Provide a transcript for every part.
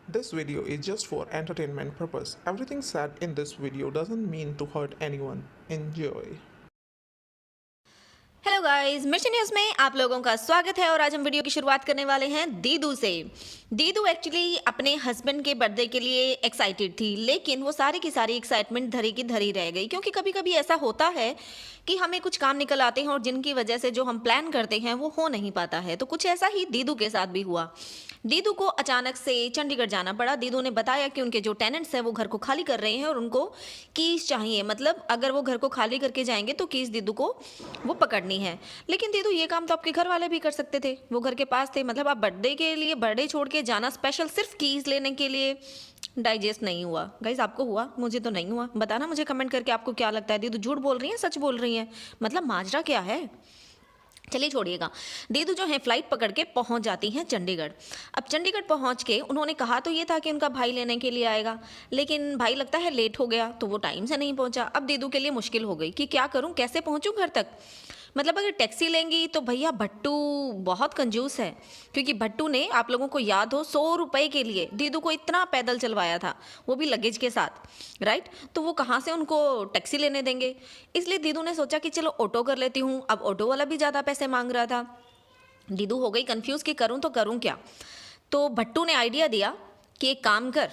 This video is just for entertainment purpose. Everything said in this video doesn't mean to hurt anyone. Enjoy. Hello guys, mission news में आप लोगों का स्वागत है और आज हम वीडियो की शुरुआत करने वाले हैं दीदू से। दीदू एक्चुअली अपने हस्बैंड के बर्थडे के लिए एक्साइटेड थी, लेकिन वो सारी की सारी एक्साइटमेंट धरी की धरी रह गई, क्योंकि कभी कभी ऐसा होता है कि हमें कुछ काम निकल आते हैं और जिनकी वजह से जो हम प्लान करते हैं वो हो नहीं पाता है। तो कुछ ऐसा ही दीदू के साथ भी हुआ। दीदू को अचानक से चंडीगढ़ जाना पड़ा। दीदू ने बताया कि उनके जो टेनेंट्स हैं वो घर को खाली कर रहे हैं और उनको कीज चाहिए, मतलब अगर वो घर को खाली करके जाएंगे तो कीज दीदू को वो पकड़नी है। लेकिन दीदू, ये काम तो आपके घर वाले भी कर सकते थे, वो घर के पास थे, मतलब आप बर्थडे के लिए बर्थडे छोड़ के जाना स्पेशल सिर्फ कीज लेने के लिए। डाइजेस्ट नहीं हुआ। गाइज, आपको हुआ? मुझे तो नहीं हुआ। बताना मुझे कमेंट करके आपको क्या लगता है। दीदू झूठ बोल रही है, सच बोल रही है, मतलब माजरा क्या है? चलिए छोड़िएगा। दीदू जो है फ्लाइट पकड़ के पहुंच जाती हैं चंडीगढ़। अब चंडीगढ़ पहुंच के उन्होंने कहा तो ये था कि उनका भाई लेने के लिए आएगा, लेकिन भाई लगता है लेट हो गया, तो वो टाइम से नहीं पहुंचा। अब दीदू के लिए मुश्किल हो गई कि क्या करूं, कैसे पहुंचूं घर तक। मतलब अगर टैक्सी लेंगी तो भैया भट्टू बहुत कंजूस है, क्योंकि भट्टू ने, आप लोगों को याद हो, 100 रुपए के लिए दीदू को इतना पैदल चलवाया था, वो भी लगेज के साथ, राइट। तो वो कहाँ से उनको टैक्सी लेने देंगे। इसलिए दीदू ने सोचा कि चलो ऑटो कर लेती हूँ। अब ऑटो वाला भी ज़्यादा पैसे मांग रहा था। दीदू हो गई कंफ्यूज कि करूँ तो करूँ क्या। तो भट्टू ने आइडिया दिया कि एक काम कर,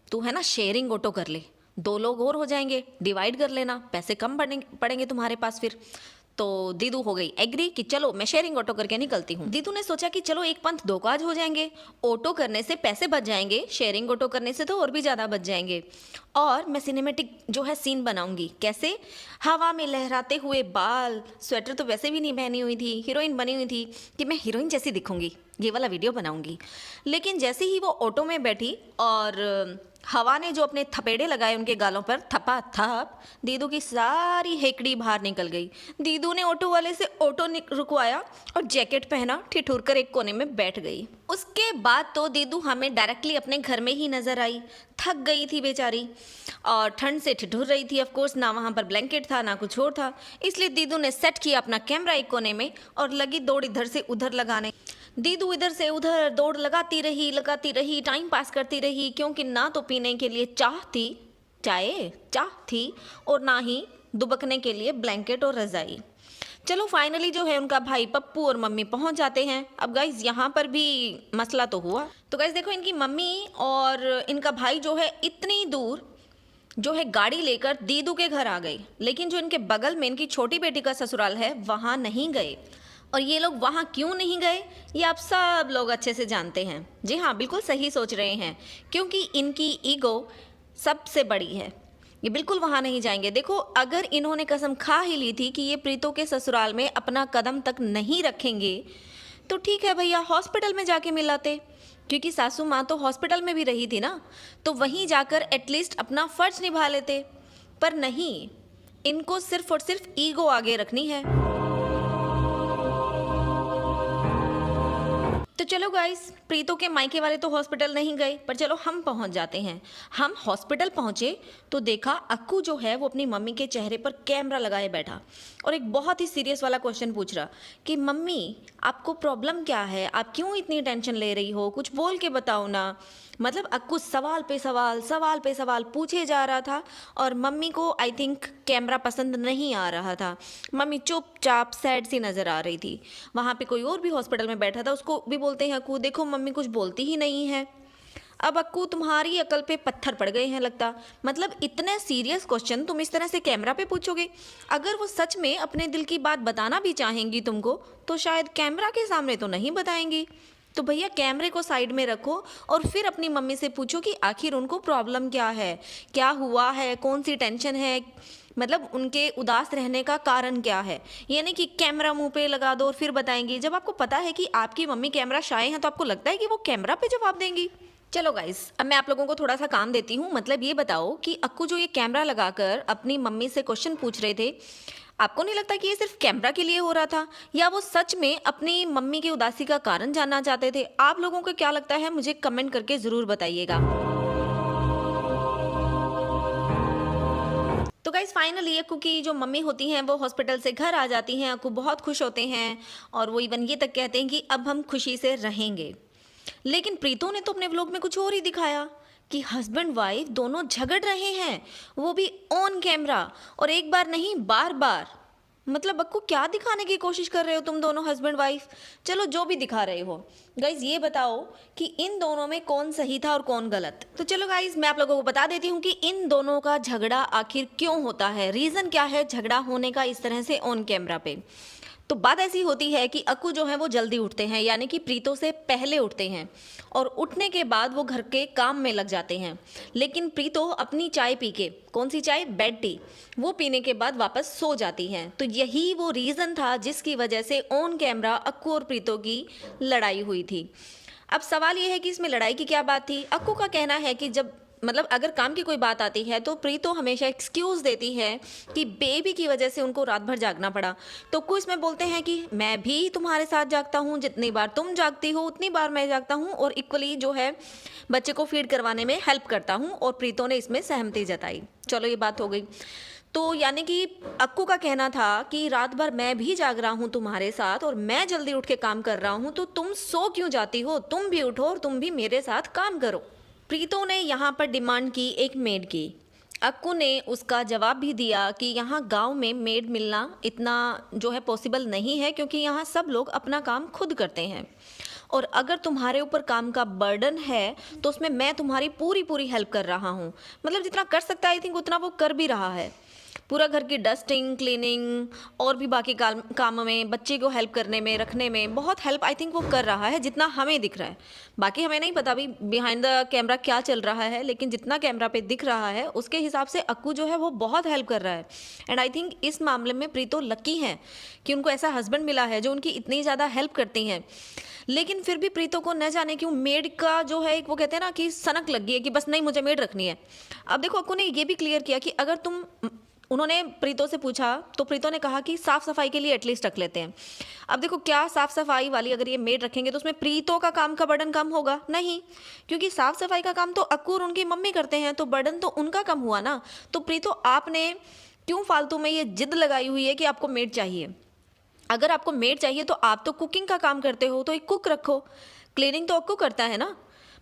तू है ना शेयरिंग ऑटो कर ले, 2 लोग और हो जाएंगे, डिवाइड कर लेना, पैसे कम पड़ेंगे तुम्हारे पास फिर। तो दीदू हो गई एग्री कि चलो मैं शेयरिंग ऑटो करके निकलती हूँ। दीदू ने सोचा कि चलो एक पंथ दो काज हो जाएंगे, ऑटो करने से पैसे बच जाएंगे, शेयरिंग ऑटो करने से तो और भी ज़्यादा बच जाएंगे। और मैं सिनेमेटिक जो है सीन बनाऊंगी। कैसे? हवा में लहराते हुए बाल, स्वेटर तो वैसे भी नहीं पहनी हुई थी, हीरोइन बनी हुई थी कि मैं हीरोइन जैसी दिखूंगी, ये वाला वीडियो बनाऊंगी। लेकिन जैसे ही वो ऑटो में बैठी और हवा ने जो अपने थपेड़े लगाए उनके गालों पर, थपा थप, दीदू की सारी हेकड़ी बाहर निकल गई। दीदू ने ऑटो वाले से ऑटो रुकवाया और जैकेट पहना, ठिठुर कर एक कोने में बैठ गई। उसके बाद तो दीदू हमें डायरेक्टली अपने घर में ही नजर आई। थक गई थी बेचारी और ठंड से ठिठुर रही थी। ऑफकोर्स ना वहाँ पर ब्लैंकेट था ना कुछ और था, इसलिए दीदू ने सेट किया अपना कैमरा एक कोने में और लगी दौड़ इधर से उधर लगाने। दीदू इधर से उधर दौड़ लगाती रही, टाइम पास करती रही, क्योंकि ना तो पीने के लिए चाह थी और ना ही दुबकने के लिए ब्लैंकेट और रजाई। चलो फाइनली जो है उनका भाई पप्पू और मम्मी पहुंच जाते हैं। अब गाइज यहाँ पर भी मसला तो हुआ। तो गाइज देखो, इनकी मम्मी और इनका भाई जो है इतनी दूर जो है गाड़ी लेकर दीदू के घर आ गई, लेकिन जो इनके बगल में इनकी छोटी बेटी का ससुराल है वहाँ नहीं गए। और ये लोग वहाँ क्यों नहीं गए, ये आप सब लोग अच्छे से जानते हैं। जी हाँ, बिल्कुल सही सोच रहे हैं, क्योंकि इनकी ईगो सबसे बड़ी है। ये बिल्कुल वहाँ नहीं जाएंगे। देखो, अगर इन्होंने कसम खा ही ली थी कि ये प्रीतों के ससुराल में अपना कदम तक नहीं रखेंगे, तो ठीक है भैया, हॉस्पिटल में जाके मिलाते, क्योंकि सासू माँ तो हॉस्पिटल में भी रही थी ना, तो वहीं जाकर एटलीस्ट अपना फर्ज निभा लेते। पर नहीं, इनको सिर्फ और सिर्फ ईगो आगे रखनी है। तो चलो गाइस, प्रीतो के मायके वाले तो हॉस्पिटल नहीं गए, पर चलो हम पहुंच जाते हैं। हम हॉस्पिटल पहुंचे तो देखा अक्कू जो है वो अपनी मम्मी के चेहरे पर कैमरा लगाए बैठा और एक बहुत ही सीरियस वाला क्वेश्चन पूछ रहा कि मम्मी, आपको प्रॉब्लम क्या है, आप क्यों इतनी टेंशन ले रही हो, कुछ बोल के बताओ ना। मतलब अक्कू सवाल पे सवाल पूछे जा रहा था और मम्मी को आई थिंक कैमरा पसंद नहीं आ रहा था। मम्मी चुपचाप सैड सी नज़र आ रही थी। वहाँ पे कोई और भी हॉस्पिटल में बैठा था, उसको भी बोलते हैं अक्कू देखो मम्मी कुछ बोलती ही नहीं है। अब अक्कू, तुम्हारी अकल पे पत्थर पड़ गए हैं लगता। मतलब इतने सीरियस क्वेश्चन तुम इस तरह से कैमरा पे पूछोगे। अगर वो सच में अपने दिल की बात बताना भी चाहेंगी तुमको, तो शायद कैमरा के सामने तो नहीं बताएंगी। तो भैया कैमरे को साइड में रखो और फिर अपनी मम्मी से पूछो कि आखिर उनको प्रॉब्लम क्या है, क्या हुआ है, कौन सी टेंशन है, मतलब उनके उदास रहने का कारण क्या है। ये नहीं कि कैमरा मुंह पे लगा दो और फिर बताएंगी। जब आपको पता है कि आपकी मम्मी कैमरा शाय हैं, तो आपको लगता है कि वो कैमरा पे जवाब देंगी। चलो गाइस, अब मैं आप लोगों को थोड़ा सा काम देती हूँ। मतलब ये बताओ कि अक्कू जो ये कैमरा लगाकर अपनी मम्मी से क्वेश्चन पूछ रहे थे, आपको नहीं लगता कि ये सिर्फ कैमरा के लिए हो रहा था, या वो सच में अपनी मम्मी की उदासी का कारण जानना चाहते थे? आप लोगों को क्या लगता है, मुझे कमेंट करके ज़रूर बताइएगा। तो गाइस फाइनली अक्कू की जो मम्मी होती हैं वो हॉस्पिटल से घर आ जाती हैं। अक्कू बहुत खुश होते हैं और वो इवन ये तक कहते हैं कि अब हम खुशी से रहेंगे। लेकिन प्रीतो ने तो अपने व्लॉग में कुछ और ही दिखाया कि हस्बैंड वाइफ दोनों झगड़ रहे हैं, वो भी ऑन कैमरा, और एक बार नहीं बार बार। मतलब अक्कू क्या दिखाने की कोशिश कर रहे हो तुम दोनों हस्बैंड वाइफ? चलो जो भी दिखा रहे हो गाइज, ये बताओ कि इन दोनों में कौन सही था और कौन गलत। तो चलो गाइज, मैं आप लोगों को बता देती हूँ कि इन दोनों का झगड़ा आखिर क्यों होता है, रीज़न क्या है झगड़ा होने का इस तरह से ऑन कैमरा पे। तो बात ऐसी होती है कि अक्कू जो है वो जल्दी उठते हैं, यानी कि प्रीतो से पहले उठते हैं, और उठने के बाद वो घर के काम में लग जाते हैं। लेकिन प्रीतो अपनी चाय पी के, कौन सी चाय, बेड टी, वो पीने के बाद वापस सो जाती हैं। तो यही वो रीज़न था जिसकी वजह से ऑन कैमरा अक्कू और प्रीतो की लड़ाई हुई थी। अब सवाल ये है कि इसमें लड़ाई की क्या बात थी। अक्कू का कहना है कि जब मतलब अगर काम की कोई बात आती है तो प्रीतो हमेशा एक्सक्यूज़ देती है कि बेबी की वजह से उनको रात भर जागना पड़ा। तो कुछ इसमें बोलते हैं कि मैं भी तुम्हारे साथ जागता हूँ, जितनी बार तुम जागती हो उतनी बार मैं जागता हूँ, और इक्वली जो है बच्चे को फीड करवाने में हेल्प करता हूँ, और प्रीतो ने इसमें सहमति जताई। चलो ये बात हो गई। तो यानी कि अक्कू का कहना था कि रात भर मैं भी जाग रहा हूँ तुम्हारे साथ, और मैं जल्दी उठ के काम कर रहा हूँ, तो तुम सो क्यों जाती हो, तुम भी उठो और तुम भी मेरे साथ काम करो। प्रीतो ने यहाँ पर डिमांड की एक मेड की। अक्कू ने उसका जवाब भी दिया कि यहाँ गांव में मेड मिलना इतना जो है पॉसिबल नहीं है, क्योंकि यहाँ सब लोग अपना काम खुद करते हैं, और अगर तुम्हारे ऊपर काम का बर्डन है तो उसमें मैं तुम्हारी पूरी पूरी हेल्प कर रहा हूँ। मतलब जितना कर सकता है आई थिंक उतना वो कर भी रहा है। पूरा घर की डस्टिंग, क्लीनिंग और भी बाकी काम में, बच्चे को हेल्प करने में, रखने में बहुत हेल्प आई थिंक वो कर रहा है, जितना हमें दिख रहा है। बाकी हमें नहीं पता भी बिहाइंड द कैमरा क्या चल रहा है, लेकिन जितना कैमरा पे दिख रहा है उसके हिसाब से अक्कू जो है वो बहुत हेल्प कर रहा है। एंड आई थिंक इस मामले में प्रीतो लकी हैं कि उनको ऐसा हस्बैंड मिला है जो उनकी इतनी ज़्यादा हेल्प करती हैं। लेकिन फिर भी प्रीतो को न जाने क्यों मेड का जो है एक वो कहते हैं ना कि सनक लग गई है कि बस नहीं मुझे मेड रखनी है। अब देखो अक्कू ने ये भी क्लियर किया कि अगर तुम, उन्होंने प्रीतो से पूछा तो प्रीतो ने कहा कि साफ सफाई के लिए एटलीस्ट रख लेते हैं। अब देखो क्या साफ सफाई वाली अगर ये मेड रखेंगे तो उसमें प्रीतो का काम का बर्डन कम होगा? नहीं, क्योंकि साफ सफाई का काम तो अक्कू और उनकी मम्मी करते हैं, तो बर्डन तो उनका कम हुआ ना। तो प्रीतो आपने क्यों फालतू में ये जिद लगाई हुई है कि आपको मेड चाहिए? अगर आपको मेड चाहिए तो आप तो कुकिंग का काम करते हो, तो एक कुक रखो। क्लीनिंग तो अक्कू करता है ना।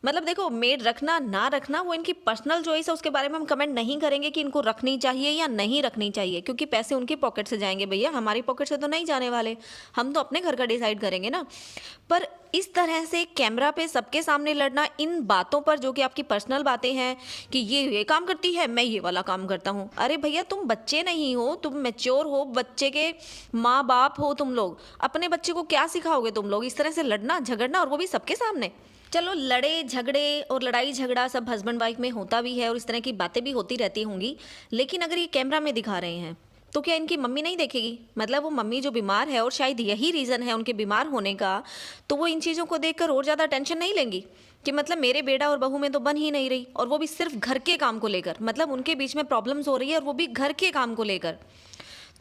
मतलब देखो मेड रखना ना रखना वो इनकी पर्सनल चॉइस है, उसके बारे में हम कमेंट नहीं करेंगे कि इनको रखनी चाहिए या नहीं रखनी चाहिए, क्योंकि पैसे उनकी पॉकेट से जाएंगे भैया, हमारी पॉकेट से तो नहीं जाने वाले। हम तो अपने घर का डिसाइड करेंगे ना। पर इस तरह से कैमरा पे सबके सामने लड़ना इन बातों पर जो कि आपकी पर्सनल बातें हैं कि ये काम करती है, मैं ये वाला काम करता हूँ। अरे भैया तुम बच्चे नहीं हो, तुम मैच्योर हो, बच्चे के माँ बाप हो तुम लोग। अपने बच्चे को क्या सिखाओगे तुम लोग इस तरह से लड़ना झगड़ना, और वो भी सबके सामने? चलो लड़े झगड़े और लड़ाई झगड़ा सब हस्बैंड वाइफ में होता भी है और इस तरह की बातें भी होती रहती होंगी, लेकिन अगर ये कैमरा में दिखा रहे हैं तो क्या इनकी मम्मी नहीं देखेगी? मतलब वो मम्मी जो बीमार है और शायद यही रीज़न है उनके बीमार होने का, तो वो इन चीज़ों को देखकर और ज़्यादा टेंशन नहीं लेंगी कि मतलब मेरे बेटा और बहू में तो बन ही नहीं रही, और वो भी सिर्फ घर के काम को लेकर। मतलब उनके बीच में प्रॉब्लम्स हो रही है और वो भी घर के काम को लेकर।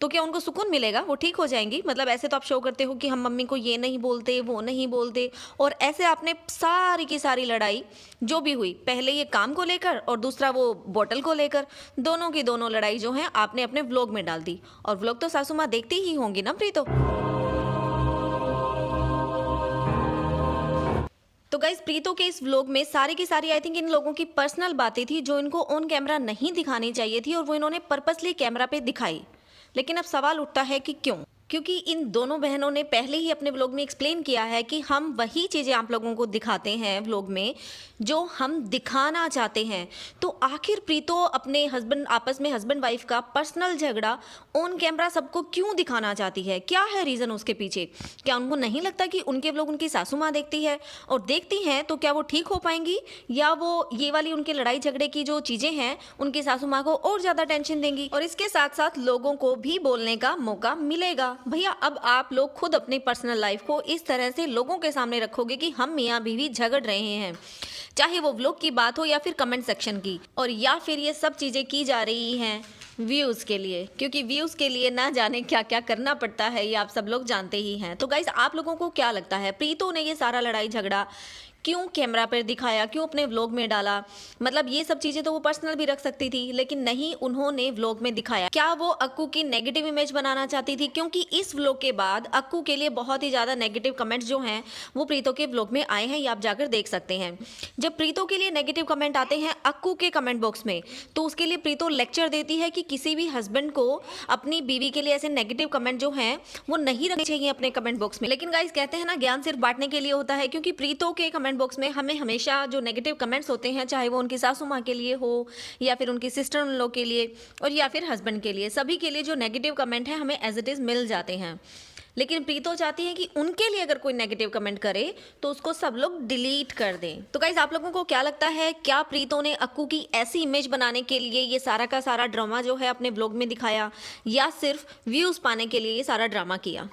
तो क्या उनको सुकून मिलेगा? वो ठीक हो जाएंगी? मतलब ऐसे तो आप शो करते हो कि हम मम्मी को ये नहीं बोलते, वो नहीं बोलते, और ऐसे आपने सारी की सारी लड़ाई जो भी हुई, पहले ये काम को लेकर और दूसरा वो बोतल को लेकर, दोनों की दोनों लड़ाई जो है आपने अपने व्लॉग में डाल दी। और व्लॉग तो सासू माँ देखती ही होंगी ना प्रीतो। तो गाइज प्रीतो के इस व्लॉग में सारी की सारी आई थिंक इन लोगों की पर्सनल बातें थी जो इनको ऑन कैमरा नहीं दिखानी चाहिए थी, और वो इन्होंने पर्पसली कैमरा पे दिखाई। लेकिन अब सवाल उठता है कि क्यों? क्योंकि इन दोनों बहनों ने पहले ही अपने व्लॉग में एक्सप्लेन किया है कि हम वही चीज़ें आप लोगों को दिखाते हैं व्लॉग में जो हम दिखाना चाहते हैं। तो आखिर प्रीतो अपने हस्बैंड, आपस में हस्बैंड वाइफ का पर्सनल झगड़ा ऑन कैमरा सबको क्यों दिखाना चाहती है? क्या है रीज़न उसके पीछे? क्या उनको नहीं लगता कि उनके व्लॉग उनकी सासू माँ देखती है, और देखती हैं तो क्या वो ठीक हो पाएंगी, या वो ये वाली उनके लड़ाई झगड़े की जो चीज़ें हैं उनकी सासू माँ को और ज़्यादा टेंशन देंगी? और इसके साथ साथ लोगों को भी बोलने का मौका मिलेगा। भैया अब आप लोग खुद अपनी पर्सनल लाइफ को इस तरह से लोगों के सामने रखोगे कि हम मियाँ बीवी झगड़ रहे हैं, चाहे वो व्लॉग की बात हो या फिर कमेंट सेक्शन की, और या फिर ये सब चीज़ें की जा रही हैं व्यूज़ के लिए, क्योंकि व्यूज़ के लिए ना जाने क्या क्या करना पड़ता है, ये आप सब लोग जानते ही हैं। तो गाइज आप लोगों को क्या लगता है प्रीतो ने ये सारा लड़ाई झगड़ा क्यों कैमरा पर दिखाया, क्यों अपने व्लॉग में डाला। मतलब ये सब चीजें तो वो पर्सनल भी रख सकती थी, लेकिन नहीं, उन्होंने व्लॉग में दिखाया। क्या वो अक्कू की नेगेटिव इमेज बनाना चाहती थी? क्योंकि इस व्लॉग के बाद अक्कू के लिए बहुत ही ज्यादा नेगेटिव कमेंट्स जो हैं वो प्रीतो के व्लॉग में आए हैं, ये आप जाकर देख सकते हैं। जब प्रीतो के लिए नेगेटिव कमेंट आते हैं अक्कू के कमेंट बॉक्स में, तो उसके लिए प्रीतो लेक्चर देती है कि किसी भी हस्बैंड को अपनी बीवी के लिए ऐसे नेगेटिव कमेंट जो हैं वो नहीं रखने चाहिए अपने कमेंट बॉक्स में। लेकिन गाइस कहते हैं ना, ज्ञान सिर्फ बांटने के लिए होता है, क्योंकि प्रीतो के कमेंट बॉक्स में हमें हमेशा जो नेगेटिव कमेंट्स होते हैं, चाहे वो उनकी सासू माँ के लिए हो या फिर उनकी सिस्टर इन लॉ के लिए और या फिर हस्बैंड के लिए, सभी के लिए जो नेगेटिव कमेंट है हमें एज इट इज मिल जाते हैं। लेकिन प्रीतो चाहती है कि उनके लिए अगर कोई नेगेटिव कमेंट करे तो उसको सब लोग डिलीट कर दें। तो गाइस आप लोगों को क्या लगता है, क्या प्रीतो ने अक्कू की ऐसी इमेज बनाने के लिए ये सारा का सारा ड्रामा जो है अपने ब्लॉग में दिखाया, या सिर्फ व्यूज पाने के लिए ये सारा ड्रामा किया?